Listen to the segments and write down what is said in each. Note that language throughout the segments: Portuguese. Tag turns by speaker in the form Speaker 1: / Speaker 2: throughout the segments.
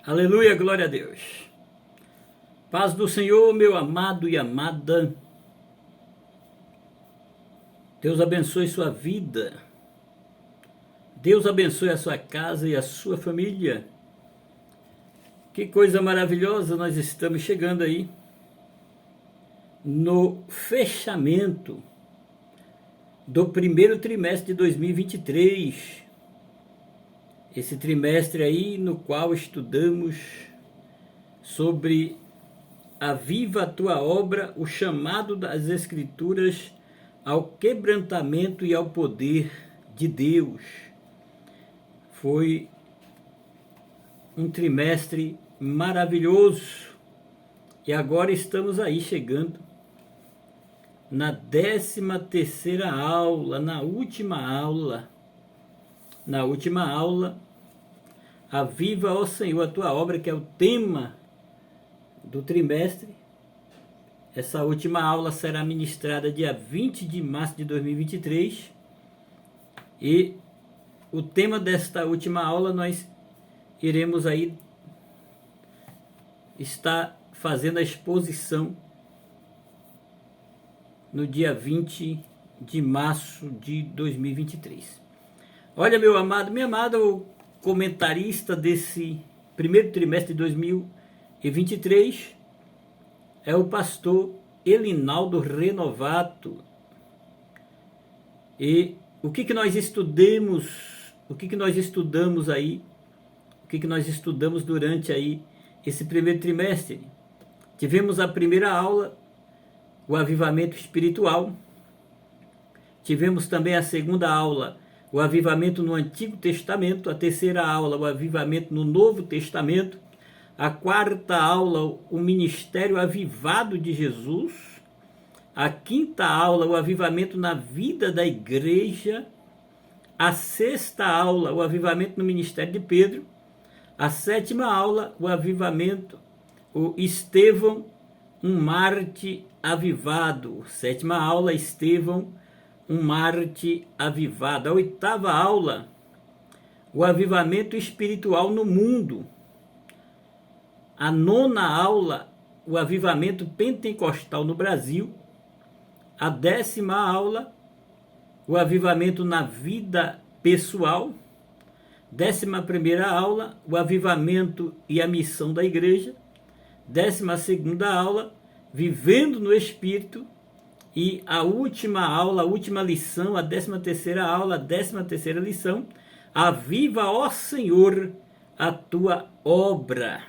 Speaker 1: Aleluia, glória a Deus. Paz do Senhor, meu amado e amada. Deus abençoe sua vida. Deus abençoe a sua casa e a sua família. Que coisa maravilhosa, nós estamos chegando aí no fechamento do primeiro trimestre de 2023. Esse trimestre aí no qual estudamos sobre Aviva a tua obra, o chamado das Escrituras ao quebrantamento e ao poder de Deus. Foi um trimestre maravilhoso e agora estamos aí chegando na 13ª aula, na última aula, Aviva, ó Senhor, a tua obra, que é o tema do trimestre. Essa última aula será ministrada dia 20 de março de 2023 e o tema desta última aula nós iremos aí estar fazendo a exposição no dia 20 de março de 2023. Olha, meu amado, minha amada, o comentarista desse primeiro trimestre de 2023 é o pastor Elinaldo Renovato. E o que nós estudamos, o que nós estudamos aí, o que nós estudamos durante aí esse primeiro trimestre? Tivemos a primeira aula, o avivamento espiritual. Tivemos também a segunda aula, o avivamento no Antigo Testamento. A terceira aula, o avivamento no Novo Testamento. A quarta aula, o ministério avivado de Jesus. A quinta aula, o avivamento na vida da igreja. A sexta aula, o avivamento no ministério de Pedro. A sétima aula, o avivamento, o Estevão, um Marte avivado. Sétima aula, Estevão, um Marte avivado. A oitava aula, o avivamento espiritual no mundo. A nona aula, o avivamento pentecostal no Brasil. A 10ª aula, o avivamento na vida pessoal. 11ª aula, o avivamento e a missão da igreja. 12ª aula, vivendo no Espírito. E a última aula, a última lição, a 13ª aula, a 13ª lição, aviva, ó Senhor, a tua obra.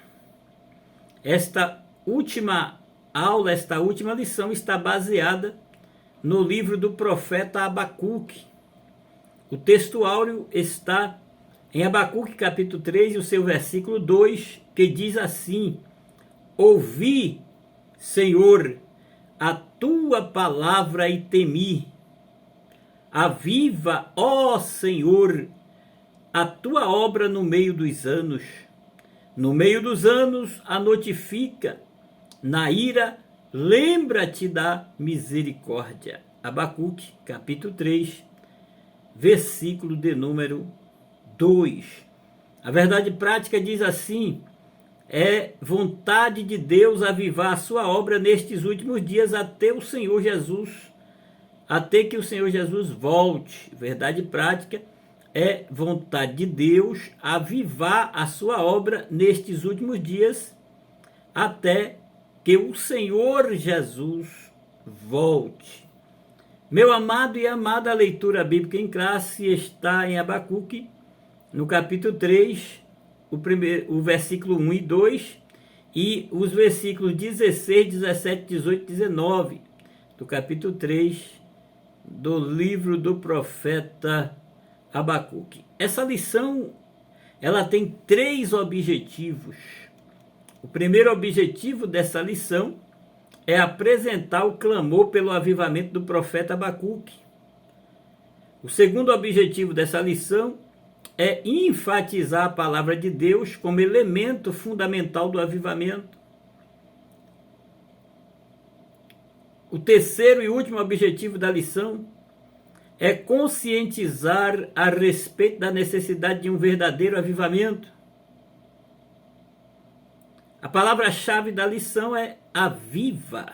Speaker 1: Esta última aula, esta última lição está baseada no livro do profeta Abacuque. O texto áureo está em Abacuque capítulo 3 e o seu versículo 2, que diz assim: ouvi, Senhor, a tua palavra e temi. Aviva, ó Senhor, a tua obra no meio dos anos. No meio dos anos a notifica. Na ira, lembra-te da misericórdia. Abacuque, capítulo 3, versículo de número 2. A verdade prática diz assim: é vontade de Deus avivar a sua obra nestes últimos dias até que o Senhor Jesus volte. Verdade prática é vontade de Deus avivar a sua obra nestes últimos dias até que o Senhor Jesus volte. Meu amado e amada, a leitura bíblica em classe está em Abacuque, no capítulo 3, o versículo 1 e 2 e os versículos 16, 17, 18 e 19 do capítulo 3 do livro do profeta Abacuque. Essa lição, ela tem 3 objetivos. O primeiro objetivo dessa lição é apresentar o clamor pelo avivamento do profeta Abacuque. O segundo objetivo dessa lição é enfatizar a palavra de Deus como elemento fundamental do avivamento. O terceiro e último objetivo da lição é conscientizar a respeito da necessidade de um verdadeiro avivamento. A palavra-chave da lição é aviva.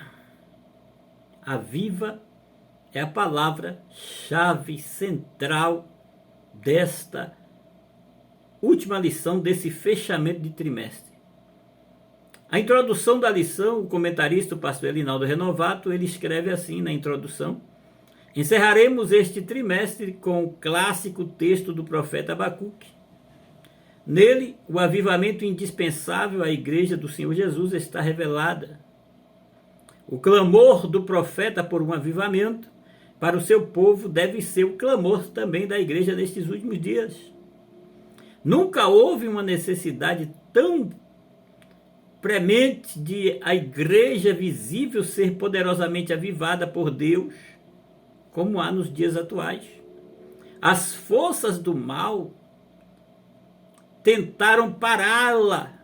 Speaker 1: Aviva é a palavra-chave central desta última lição, desse fechamento de trimestre. A introdução da lição, o comentarista, o pastor Elinaldo Renovato, ele escreve assim na introdução: encerraremos este trimestre com o clássico texto do profeta Abacuque. Nele, o avivamento indispensável à igreja do Senhor Jesus está revelada. O clamor do profeta por um avivamento para o seu povo deve ser o clamor também da igreja nestes últimos dias. Nunca houve uma necessidade tão premente de a igreja visível ser poderosamente avivada por Deus como há nos dias atuais. As forças do mal tentaram pará-la,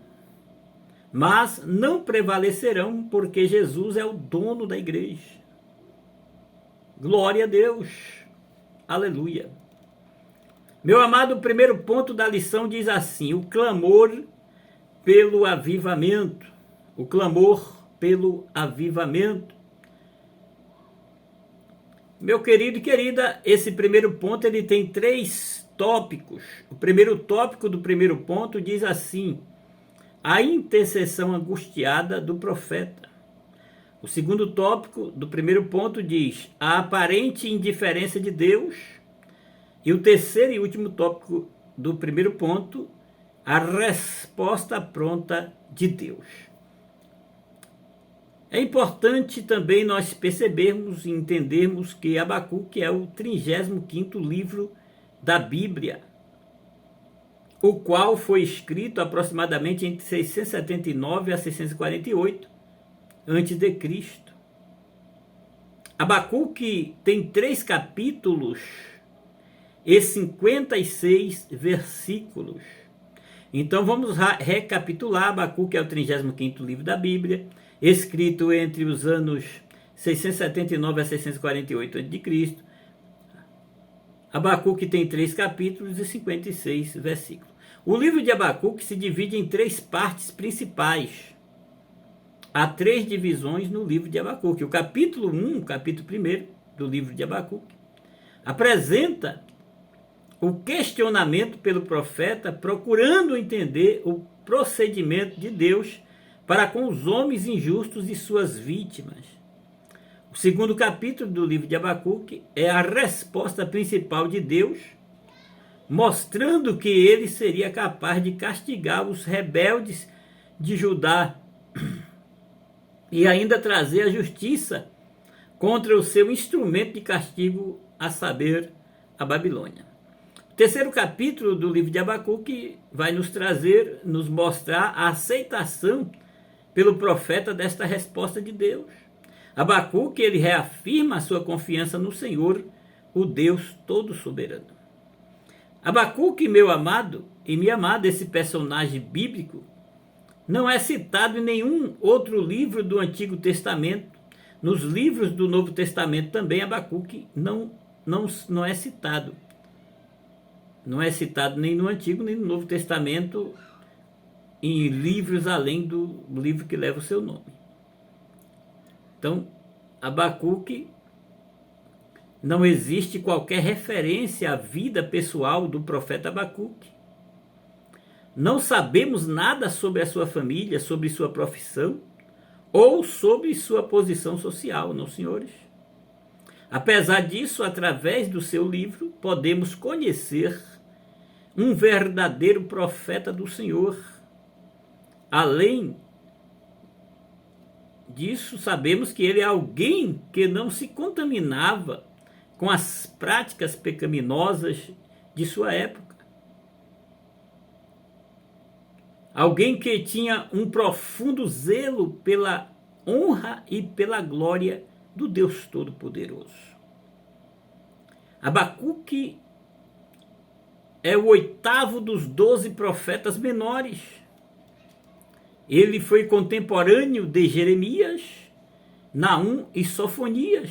Speaker 1: mas não prevalecerão, porque Jesus é o dono da igreja. Glória a Deus. Aleluia. Meu amado, o primeiro ponto da lição diz assim: o clamor pelo avivamento. O clamor pelo avivamento. Meu querido e querida, esse primeiro ponto ele tem 3 tópicos. O primeiro tópico do primeiro ponto diz assim: a intercessão angustiada do profeta. O segundo tópico do primeiro ponto diz a aparente indiferença de Deus. E o terceiro e último tópico do primeiro ponto, a resposta pronta de Deus. É importante também nós percebermos e entendermos que Abacuque é o 35º livro da Bíblia, o qual foi escrito aproximadamente entre 679 a 648 a.C. Abacuque tem 3 capítulos e 56 versículos. Então vamos recapitular. Abacuque é o 35º livro da Bíblia, escrito entre os anos 679 a 648 a.C. Abacuque tem 3 capítulos e 56 versículos. O livro de Abacuque se divide em 3 partes principais. Há 3 divisões no livro de Abacuque. O capítulo 1, capítulo 1 do livro de Abacuque, apresenta o questionamento pelo profeta, procurando entender o procedimento de Deus para com os homens injustos e suas vítimas. O segundo capítulo do livro de Abacuque é a resposta principal de Deus, mostrando que ele seria capaz de castigar os rebeldes de Judá e ainda trazer a justiça contra o seu instrumento de castigo, a saber, a Babilônia. O terceiro capítulo do livro de Abacuque vai nos mostrar a aceitação pelo profeta desta resposta de Deus. Abacuque, ele reafirma a sua confiança no Senhor, o Deus todo-soberano. Abacuque, meu amado e minha amada, esse personagem bíblico, não é citado em nenhum outro livro do Antigo Testamento. Nos livros do Novo Testamento também Abacuque não é citado. Não é citado nem no Antigo nem no Novo Testamento, em livros além do livro que leva o seu nome. Então, Abacuque, não existe qualquer referência à vida pessoal do profeta Abacuque. Não sabemos nada sobre a sua família, sobre sua profissão ou sobre sua posição social, não, senhores? Apesar disso, através do seu livro, podemos conhecer um verdadeiro profeta do Senhor. Além disso, sabemos que ele é alguém que não se contaminava com as práticas pecaminosas de sua época. Alguém que tinha um profundo zelo pela honra e pela glória do Deus Todo-Poderoso. Abacuque é o 8º dos 12 profetas menores. Ele foi contemporâneo de Jeremias, Naum e Sofonias.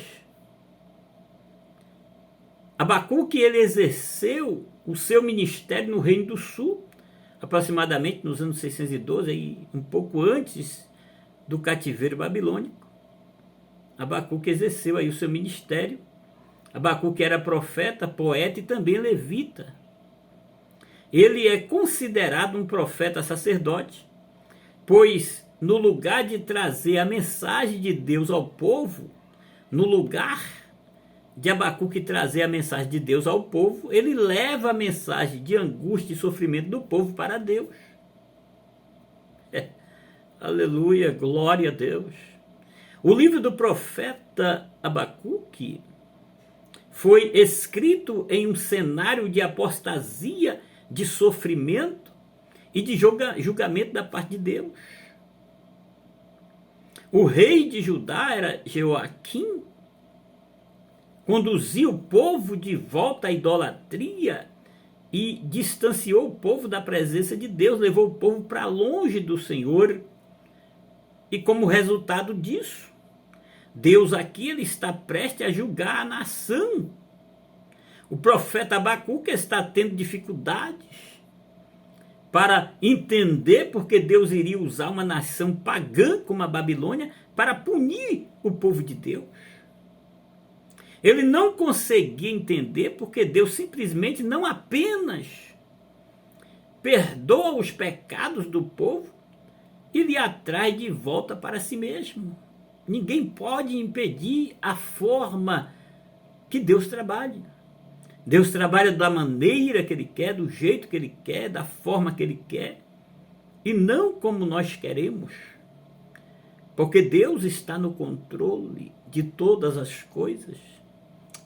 Speaker 1: Abacuque, ele exerceu o seu ministério no Reino do Sul. aproximadamente nos anos 612, aí, um pouco antes do cativeiro babilônico, Abacuque exerceu aí o seu ministério. Abacuque era profeta, poeta e também levita. Ele é considerado um profeta sacerdote, pois no lugar de trazer a mensagem de Deus ao povo, no lugar de Abacuque trazer a mensagem de Deus ao povo, ele leva a mensagem de angústia e sofrimento do povo para Deus. Aleluia, glória a Deus. O livro do profeta Abacuque foi escrito em um cenário de apostasia, de sofrimento e de julgamento da parte de Deus. O rei de Judá era Jeoaquim, conduziu o povo de volta à idolatria e distanciou o povo da presença de Deus, levou o povo para longe do Senhor. E como resultado disso, Deus aqui ele está prestes a julgar a nação. O profeta Abacuque está tendo dificuldades para entender porque Deus iria usar uma nação pagã como a Babilônia para punir o povo de Deus. Ele não conseguia entender porque Deus simplesmente não apenas perdoa os pecados do povo e lhe atrai de volta para si mesmo. Ninguém pode impedir a forma que Deus trabalha. Deus trabalha da maneira que Ele quer, do jeito que Ele quer, da forma que Ele quer, e não como nós queremos. Porque Deus está no controle de todas as coisas.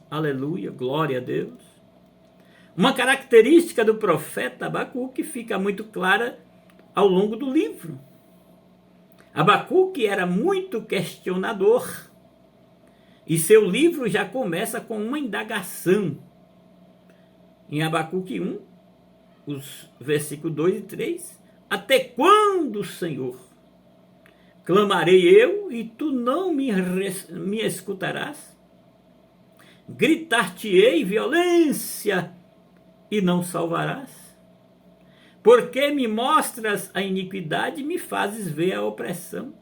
Speaker 1: Aleluia, glória a Deus. Uma característica do profeta Abacuque fica muito clara ao longo do livro. Abacuque era muito questionador e seu livro já começa com uma indagação. Em Abacuque 1, os versículos 2 e 3, até quando, Senhor, clamarei eu e tu não me escutarás? Gritar-te-ei violência e não salvarás? Porque me mostras a iniquidade e me fazes ver a opressão?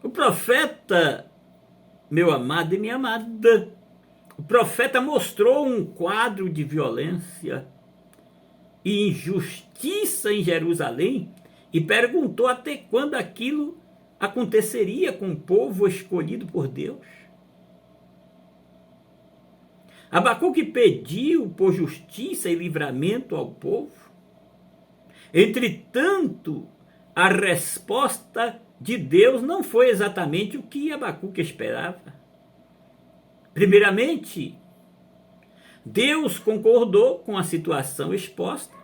Speaker 1: O profeta, meu amado e minha amada, o profeta mostrou um quadro de violência e injustiça em Jerusalém e perguntou até quando aquilo aconteceria com o povo escolhido por Deus. Abacuque pediu por justiça e livramento ao povo. Entretanto, a resposta de Deus não foi exatamente o que Abacuque esperava. Primeiramente, Deus concordou com a situação exposta.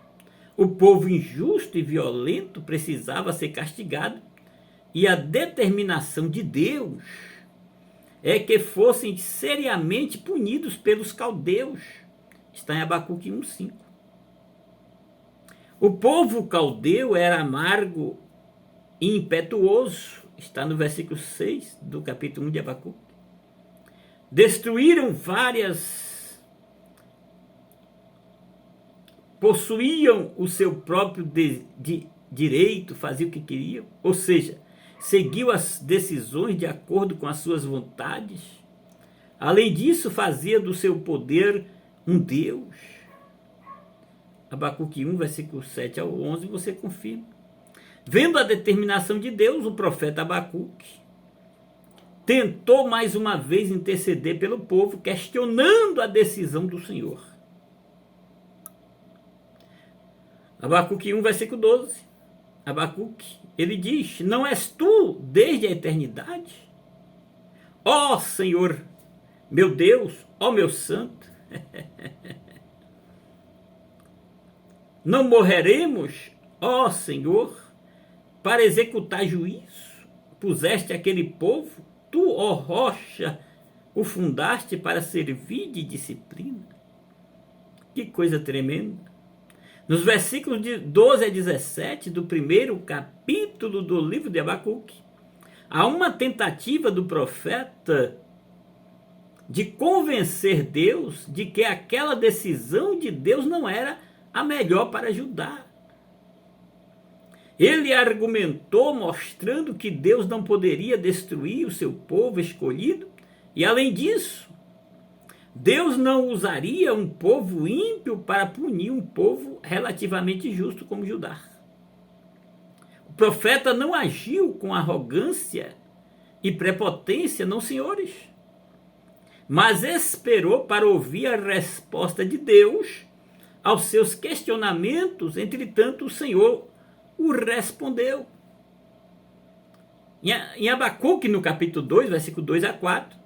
Speaker 1: O povo injusto e violento precisava ser castigado e a determinação de Deus é que fossem seriamente punidos pelos caldeus. Está em Abacuque 1:5. O povo caldeu era amargo e impetuoso. Está no versículo 6 do capítulo 1 de Abacuque. Destruíram várias, possuíam o seu próprio direito, faziam o que queriam, ou seja, seguiu as decisões de acordo com as suas vontades. Além disso, fazia do seu poder um Deus. Abacuque 1, versículo 7 ao 11, você confirma. Vendo a determinação de Deus, o profeta Abacuque tentou mais uma vez interceder pelo povo, questionando a decisão do Senhor. Abacuque 1, versículo 12. Abacuque, ele diz: não és tu desde a eternidade? Ó Senhor, meu Deus, ó meu santo, não morreremos, ó Senhor, para executar juízo? Puseste aquele povo, tu, ó rocha, o fundaste para servir de disciplina. Que coisa tremenda. Nos versículos de 12 a 17 do primeiro capítulo do livro de Abacuque, há uma tentativa do profeta de convencer Deus de que aquela decisão de Deus não era a melhor para Judá. Ele argumentou mostrando que Deus não poderia destruir o seu povo escolhido, e além disso, Deus não usaria um povo ímpio para punir um povo relativamente justo como Judá. O profeta não agiu com arrogância e prepotência, não, senhores, mas esperou para ouvir a resposta de Deus aos seus questionamentos. Entretanto, o Senhor o respondeu. Em Abacuque, no capítulo 2, versículo 2 a 4,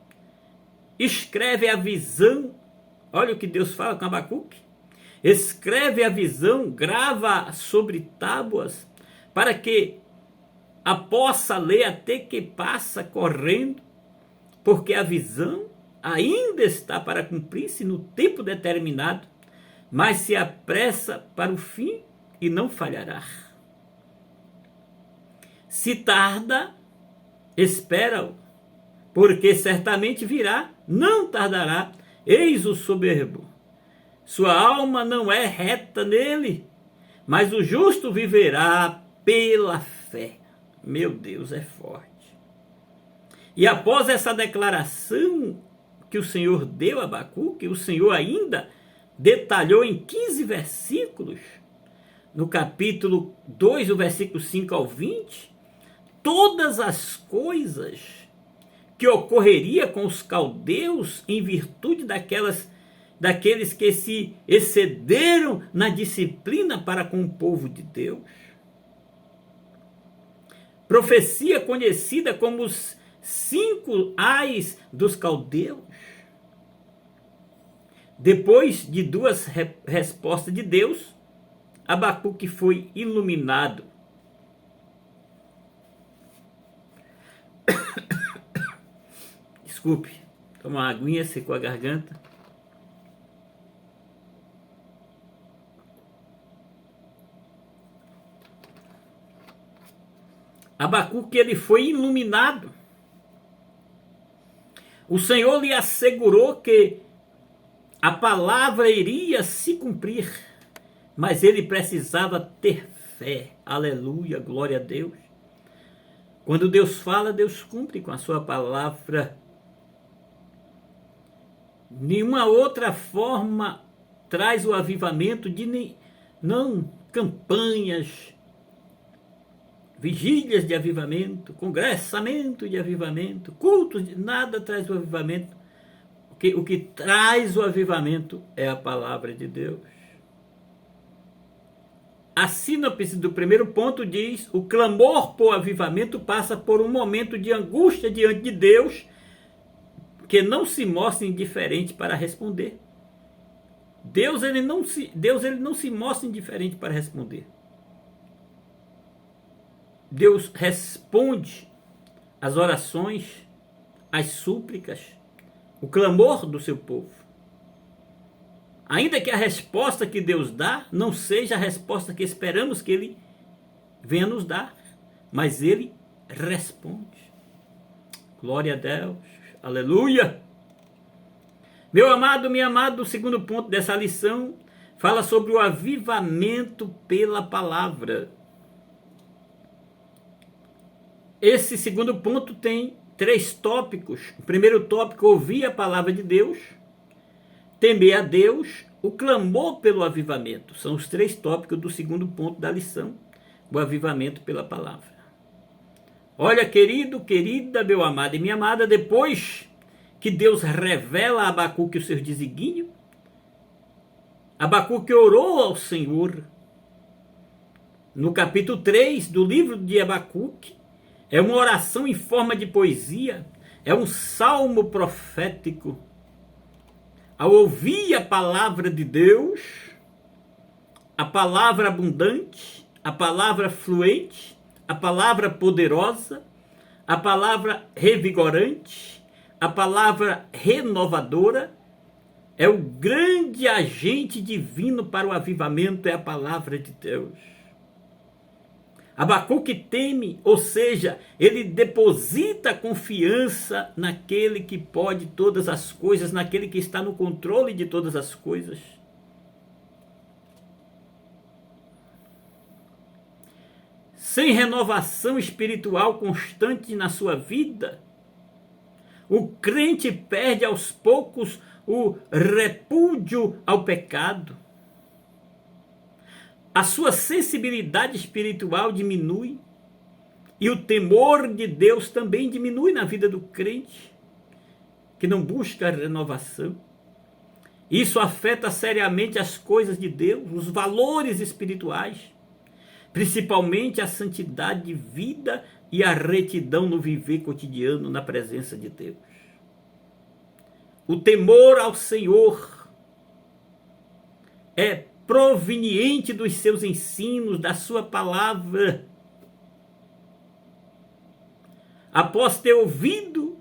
Speaker 1: escreve a visão. Olha o que Deus fala com Abacuque. Escreve a visão, grava sobre tábuas, para que a possa ler até que passa correndo, porque a visão ainda está para cumprir-se no tempo determinado, mas se apressa para o fim e não falhará. Se tarda, espera-o, porque certamente virá, não tardará. Eis o soberbo. Sua alma não é reta nele, mas o justo viverá pela fé. Meu Deus, é forte. E após essa declaração que o Senhor deu a Abacuque, o Senhor ainda detalhou em 15 versículos, no capítulo 2, do versículo 5 ao 20, todas as coisas que ocorreria com os caldeus em virtude daqueles que se excederam na disciplina para com o povo de Deus. Profecia conhecida como os 5 ais dos caldeus. Depois de 2 respostas de Deus, Abacuque foi iluminado. Desculpe, toma uma aguinha, secou a garganta. Abacuque, ele foi iluminado. O Senhor lhe assegurou que a palavra iria se cumprir, mas ele precisava ter fé. Aleluia, glória a Deus. Quando Deus fala, Deus cumpre com a sua palavra. Nenhuma outra forma traz o avivamento não campanhas, vigílias de avivamento, congressamento de avivamento, cultos, nada traz o avivamento. O que traz o avivamento é a palavra de Deus. A sinopse do primeiro ponto diz: o clamor por avivamento passa por um momento de angústia diante de Deus, que não se mostra indiferente para responder. Deus ele não se mostra indiferente para responder. Deus responde às orações, às súplicas, o clamor do seu povo. Ainda que a resposta que Deus dá não seja a resposta que esperamos que Ele venha nos dar, mas Ele responde. Glória a Deus, aleluia! Meu amado, minha amada, o segundo ponto dessa lição fala sobre o avivamento pela palavra. Esse segundo ponto tem 3 tópicos. O primeiro tópico, ouvir a palavra de Deus, temer a Deus, o clamor pelo avivamento. São os 3 tópicos do segundo ponto da lição, o avivamento pela palavra. Olha, querido, querida, meu amado e minha amada, depois que Deus revela a Abacuque os seus desígnios, Abacuque orou ao Senhor. No capítulo 3 do livro de Abacuque, é uma oração em forma de poesia, é um salmo profético. Ao ouvir a palavra de Deus, a palavra abundante, a palavra fluente, a palavra poderosa, a palavra revigorante, a palavra renovadora, é o grande agente divino para o avivamento, é a palavra de Deus. Abacuque teme, ou seja, ele deposita confiança naquele que pode todas as coisas, naquele que está no controle de todas as coisas. sem renovação espiritual constante na sua vida, o crente perde aos poucos o repúdio ao pecado. A sua sensibilidade espiritual diminui e o temor de Deus também diminui na vida do crente que não busca a renovação. Isso afeta seriamente as coisas de Deus, os valores espirituais, principalmente a santidade de vida e a retidão no viver cotidiano na presença de Deus. O temor ao Senhor é proveniente dos seus ensinos, da sua palavra. Após ter ouvido,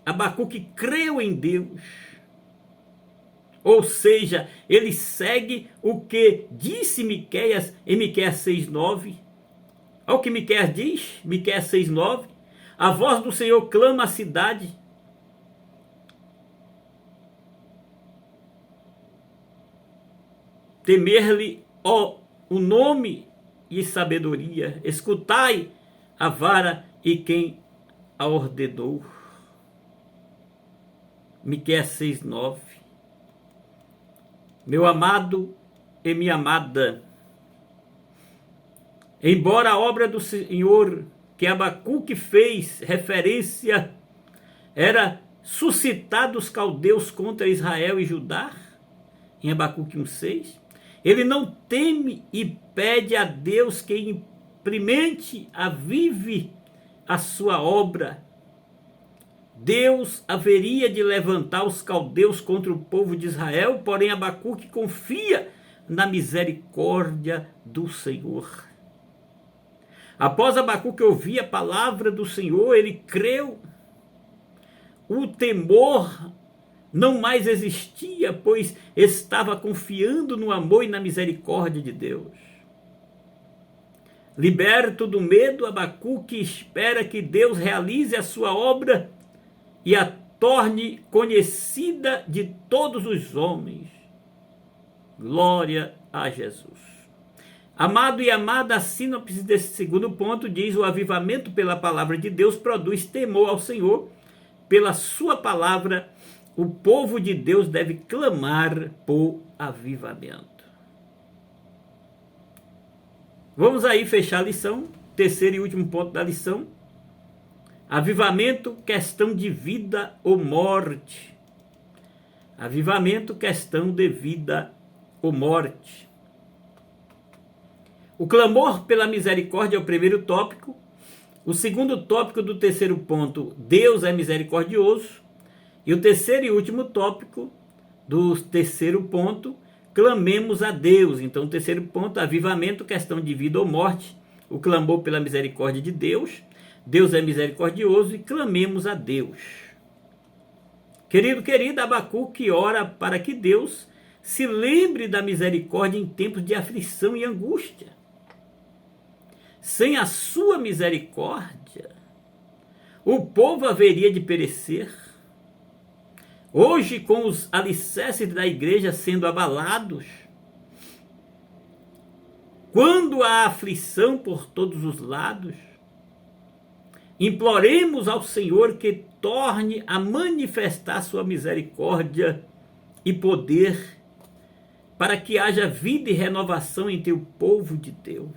Speaker 1: Abacuque creu em Deus. Ou seja, ele segue o que disse Miqueias em Miqueias 6,9. Olha o que Miqueias diz, Miqueias 6,9. A voz do Senhor clama à cidade. Temer-lhe, ó, o nome e sabedoria. Escutai a vara e quem a ordenou. Miqueias 6,9. Meu amado e minha amada, embora a obra do Senhor que Abacuque fez referência era suscitar dos caldeus contra Israel e Judá, em Abacuque 1,6, ele não teme e pede a Deus que implemente, avive a sua obra. Deus haveria de levantar os caldeus contra o povo de Israel, porém Abacuque confia na misericórdia do Senhor. Após Abacuque ouvir a palavra do Senhor, ele creu. O temor não mais existia, pois estava confiando no amor e na misericórdia de Deus. Liberto do medo, Abacuque espera que Deus realize a sua obra e a torne conhecida de todos os homens. Glória a Jesus. Amado e amada, a sinopse desse segundo ponto diz: o avivamento pela palavra de Deus produz temor ao Senhor. Pela sua palavra, o povo de Deus deve clamar por avivamento. Vamos aí fechar a lição, terceiro e último ponto da lição. Avivamento, questão de vida ou morte. Avivamento, questão de vida ou morte. O clamor pela misericórdia é o primeiro tópico. O segundo tópico do terceiro ponto, Deus é misericordioso. E o terceiro e último tópico do terceiro ponto, clamemos a Deus. Então, o terceiro ponto, avivamento, questão de vida ou morte. O clamor pela misericórdia de Deus. Deus é misericordioso e clamemos a Deus. Querido, querida, Abacuque ora para que Deus se lembre da misericórdia em tempos de aflição e angústia. Sem a sua misericórdia, o povo haveria de perecer. Hoje, com os alicerces da igreja sendo abalados, quando há aflição por todos os lados, imploremos ao Senhor que torne a manifestar sua misericórdia e poder, para que haja vida e renovação entre o povo de Deus.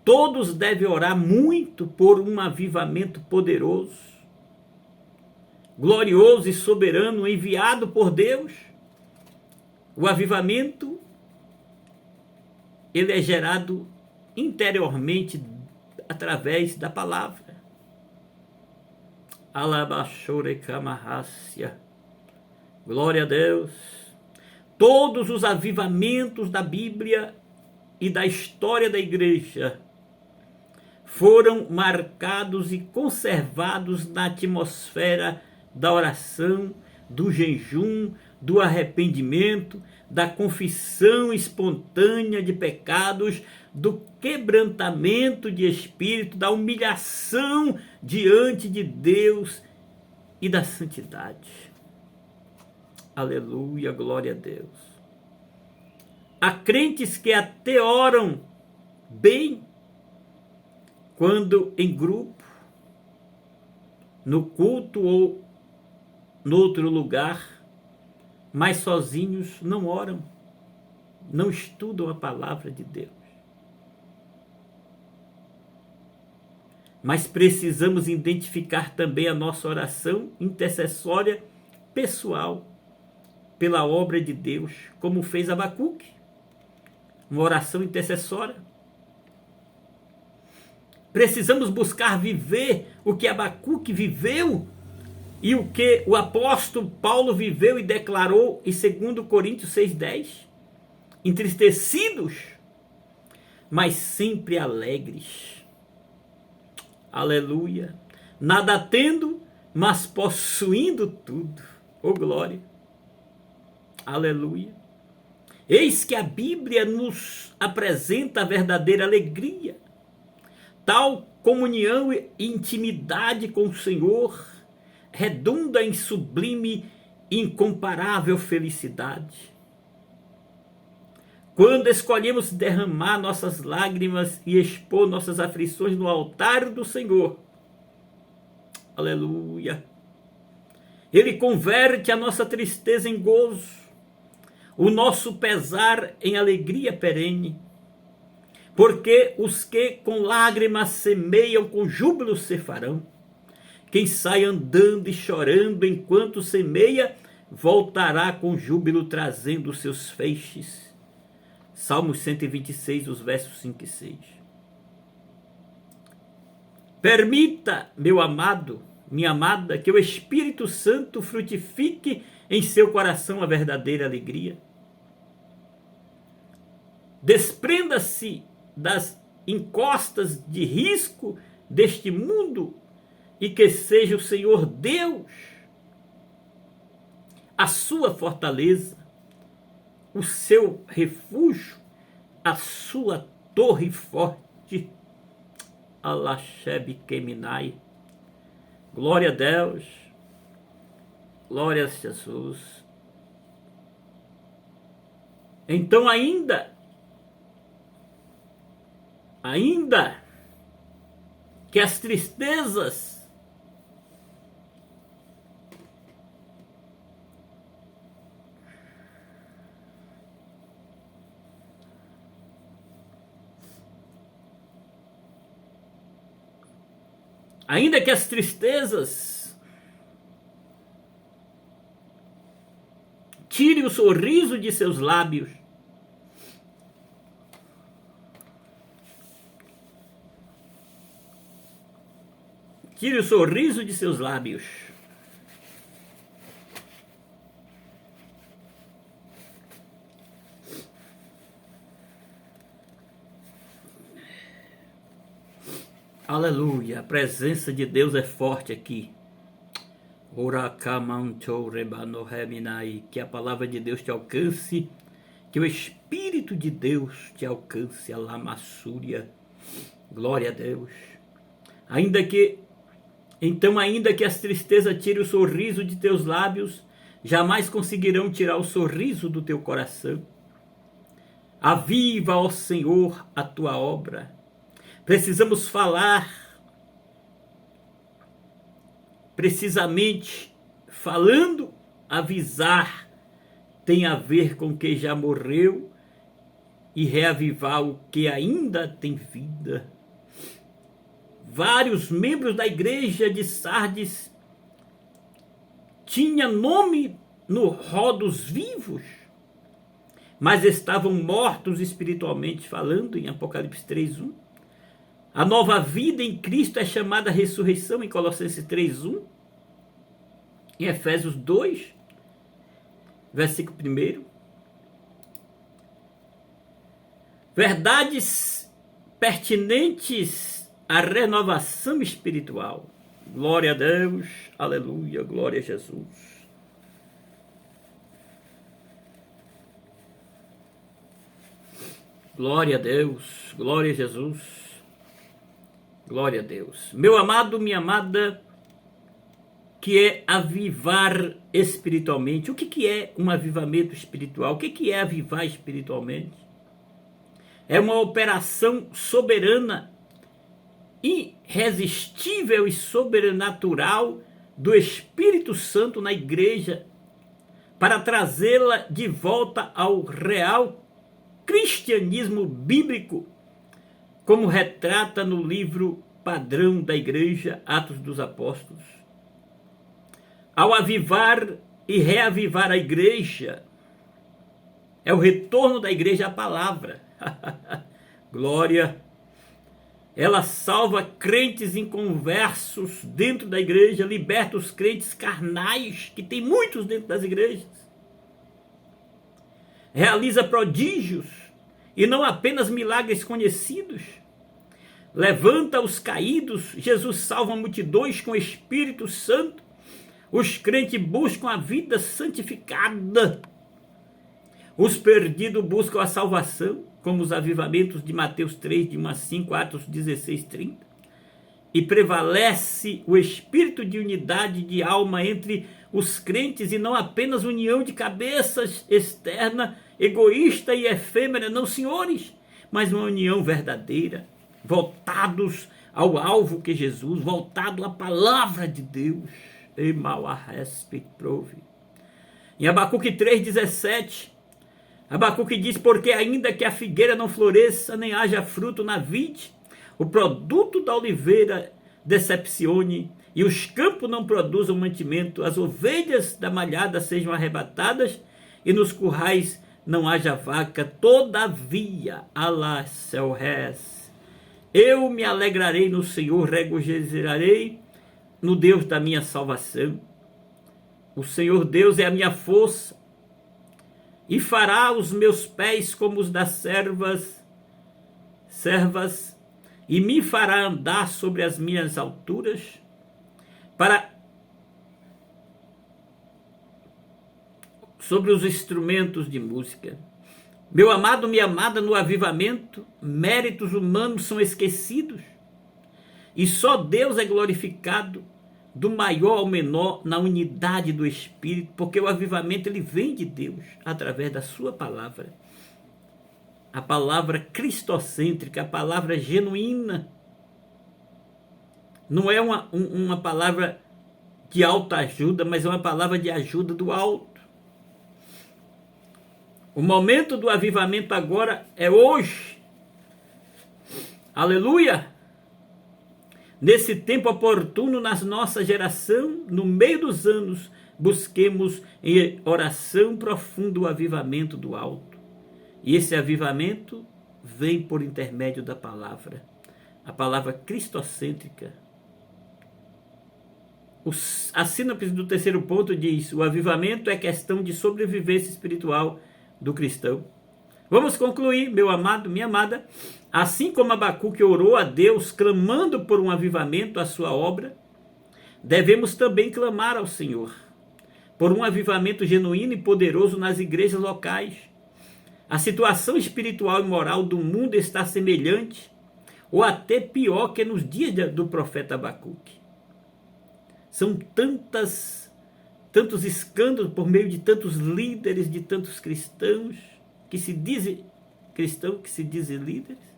Speaker 1: Todos devem orar muito por um avivamento poderoso, glorioso e soberano enviado por Deus. O avivamento, ele é gerado interiormente através da palavra. Alabashore Kamarássia. Glória a Deus. Todos os avivamentos da Bíblia e da história da igreja foram marcados e conservados na atmosfera da oração, do jejum, do arrependimento, da confissão espontânea de pecados, do quebrantamento de espírito, da humilhação diante de Deus e da santidade. Aleluia, glória a Deus. Há crentes que até oram bem, quando em grupo, no culto ou no outro lugar, mas sozinhos não oram, não estudam a palavra de Deus. Mas precisamos identificar também a nossa oração intercessória pessoal pela obra de Deus, como fez Abacuque, uma oração intercessória. Precisamos buscar viver o que Abacuque viveu e o que o apóstolo Paulo viveu e declarou em 2 Coríntios 6,10. Entristecidos, mas sempre alegres. Aleluia. Nada tendo, mas possuindo tudo. Oh glória. Aleluia. Eis que a Bíblia nos apresenta a verdadeira alegria. Tal comunhão e intimidade com o Senhor redunda em sublime e incomparável felicidade. Quando escolhemos derramar nossas lágrimas e expor nossas aflições no altar do Senhor, aleluia, Ele converte a nossa tristeza em gozo, o nosso pesar em alegria perene, porque os que com lágrimas semeiam, com júbilo cefarão. Quem sai andando e chorando enquanto semeia, voltará com júbilo trazendo os seus feixes. Salmos 126, os versos 5 e 6. Permita, meu amado, minha amada, que o Espírito Santo frutifique em seu coração a verdadeira alegria. Desprenda-se das encostas de risco deste mundo e que seja o Senhor Deus a sua fortaleza, o seu refúgio, a sua torre forte. Alasheb Keminai. Glória a Deus. Glória a Jesus. Então ainda que as tristezas tire o sorriso de seus lábios, tire o sorriso de seus lábios. Aleluia, a presença de Deus é forte aqui. Que a palavra de Deus te alcance, que o Espírito de Deus te alcance, a lamassúria. Glória a Deus. Ainda que as tristezas tirem o sorriso de teus lábios, jamais conseguirão tirar o sorriso do teu coração. Aviva, ó Senhor, a tua obra. Precisamos falar, precisamente falando, avisar, tem a ver com quem já morreu e reavivar o que ainda tem vida. Vários membros da igreja de Sardes tinham nome no rol dos vivos, mas estavam mortos espiritualmente falando, em Apocalipse 3:1. A nova vida em Cristo é chamada ressurreição em Colossenses 3:1. Em Efésios 2, versículo 1. Verdades pertinentes à renovação espiritual. Glória a Deus, aleluia, glória a Jesus. Glória a Deus, glória a Jesus. Glória a Deus. Meu amado, minha amada, que é avivar espiritualmente. O que é um avivamento espiritual? O que é avivar espiritualmente? É uma operação soberana irresistível e sobrenatural do Espírito Santo na igreja, para trazê-la de volta ao real cristianismo bíblico, como retrata no livro padrão da igreja, Atos dos Apóstolos. Ao avivar e reavivar a igreja, é o retorno da igreja à palavra. Glória! Ela salva crentes inconversos dentro da igreja, liberta os crentes carnais, que tem muitos dentro das igrejas. Realiza prodígios, e não apenas milagres conhecidos. Levanta os caídos, Jesus salva multidões com o Espírito Santo. Os crentes buscam a vida santificada. Os perdidos buscam a salvação, como os avivamentos de Mateus 3, de 1 a 5, Atos 16, 30. E prevalece o espírito de unidade de alma entre os crentes, e não apenas união de cabeças externa, egoísta e efêmera, não, senhores, mas uma união verdadeira, voltados ao alvo que é Jesus, voltado à palavra de Deus. E mal a respeito prove. Em Abacuque 3,17, Abacuque diz: porque ainda que a figueira não floresça, nem haja fruto na vide, o produto da oliveira decepcione, e os campos não produzam mantimento, as ovelhas da malhada sejam arrebatadas, e nos currais não haja vaca, todavia, Alá céu res, eu me alegrarei no Senhor, regozijarei no Deus da minha salvação. O Senhor Deus é a minha força, e fará os meus pés como os das servas, e me fará andar sobre as minhas alturas, sobre os instrumentos de música. Meu amado, minha amada, no avivamento, méritos humanos são esquecidos, e só Deus é glorificado, do maior ao menor, na unidade do Espírito, porque o avivamento ele vem de Deus, através da sua palavra. A palavra cristocêntrica, a palavra genuína. Não é uma palavra de autoajuda, mas é uma palavra de ajuda do alto. O momento do avivamento agora é hoje. Aleluia! Nesse tempo oportuno, na nossa geração, no meio dos anos, busquemos em oração profunda o avivamento do alto. E esse avivamento vem por intermédio da palavra. A palavra cristocêntrica. A síntese do terceiro ponto diz: o avivamento é questão de sobrevivência espiritual do cristão. Vamos concluir, meu amado, minha amada. Assim como Abacuque orou a Deus, clamando por um avivamento à sua obra, devemos também clamar ao Senhor por um avivamento genuíno e poderoso nas igrejas locais. A situação espiritual e moral do mundo está semelhante, ou até pior que nos dias do profeta Abacuque. São tantos escândalos por meio de tantos líderes, de tantos cristãos, que se dizem líderes.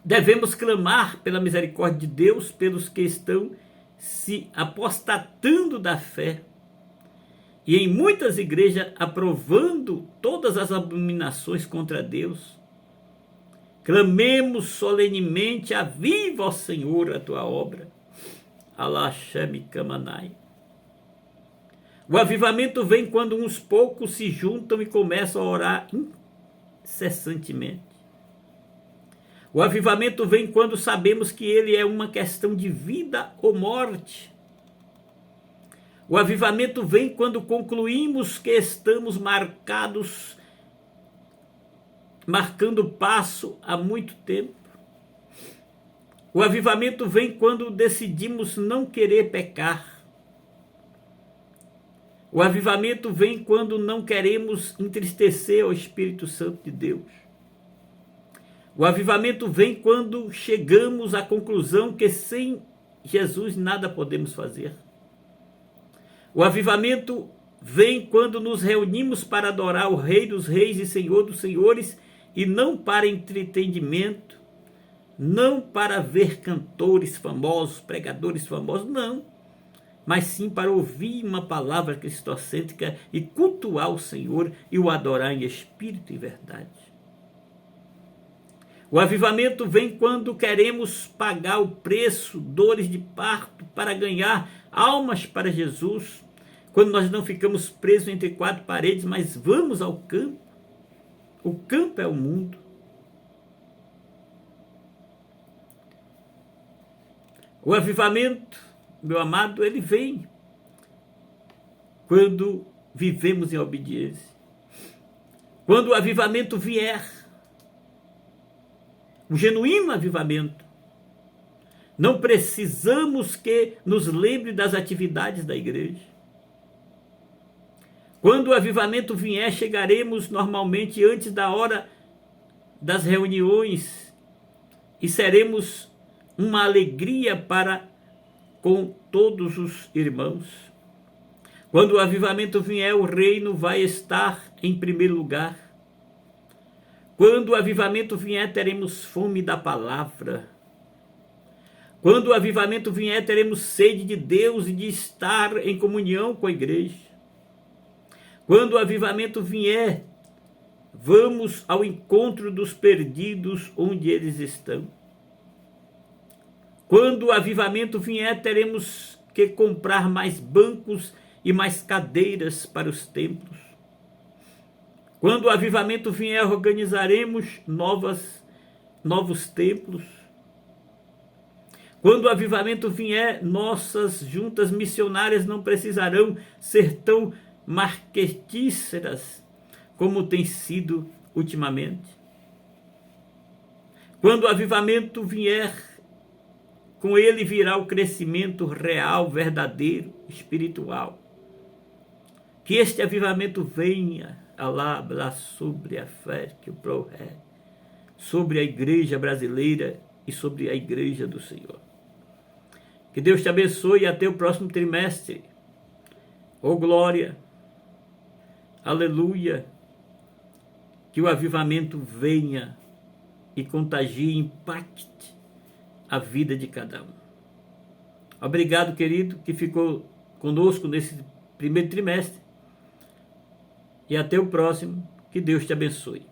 Speaker 1: Devemos clamar pela misericórdia de Deus pelos que estão se apostatando da fé, e em muitas igrejas aprovando todas as abominações contra Deus. Clamemos solenemente: aviva, ó Senhor, a tua obra. Alá Shem Kamanai. O avivamento vem quando uns poucos se juntam e começam a orar incessantemente. O avivamento vem quando sabemos que ele é uma questão de vida ou morte. O avivamento vem quando concluímos que estamos marcando passo há muito tempo. O avivamento vem quando decidimos não querer pecar. O avivamento vem quando não queremos entristecer ao Espírito Santo de Deus. O avivamento vem quando chegamos à conclusão que sem Jesus nada podemos fazer. O avivamento vem quando nos reunimos para adorar o Rei dos Reis e Senhor dos Senhores, e não para entretenimento, não para ver cantores famosos, pregadores famosos, não, mas sim para ouvir uma palavra cristocêntrica e cultuar o Senhor e o adorar em espírito e verdade. O avivamento vem quando queremos pagar o preço, dores de parto, para ganhar almas para Jesus, quando nós não ficamos presos entre quatro paredes, mas vamos ao campo. O campo é o mundo. O avivamento, meu amado, ele vem quando vivemos em obediência. Quando o avivamento vier, o genuíno avivamento, não precisamos que nos lembre das atividades da igreja. Quando o avivamento vier, chegaremos normalmente antes da hora das reuniões e seremos uma alegria para com todos os irmãos. Quando o avivamento vier, o reino vai estar em primeiro lugar. Quando o avivamento vier, teremos fome da palavra. Quando o avivamento vier, teremos sede de Deus e de estar em comunhão com a igreja. Quando o avivamento vier, vamos ao encontro dos perdidos onde eles estão. Quando o avivamento vier, teremos que comprar mais bancos e mais cadeiras para os templos. Quando o avivamento vier, organizaremos novos templos. Quando o avivamento vier, nossas juntas missionárias não precisarão ser tão marquetíceras como tem sido ultimamente. Quando o avivamento vier, com ele virá o crescimento real, verdadeiro, espiritual. Que este avivamento venha alabla sobre a fé que o proré, sobre a igreja brasileira e sobre a igreja do Senhor. Que Deus te abençoe e até o próximo trimestre. Oh glória, aleluia, que o avivamento venha e contagie, impacte a vida de cada um. Obrigado, querido, que ficou conosco nesse primeiro trimestre. E até o próximo. Que Deus te abençoe.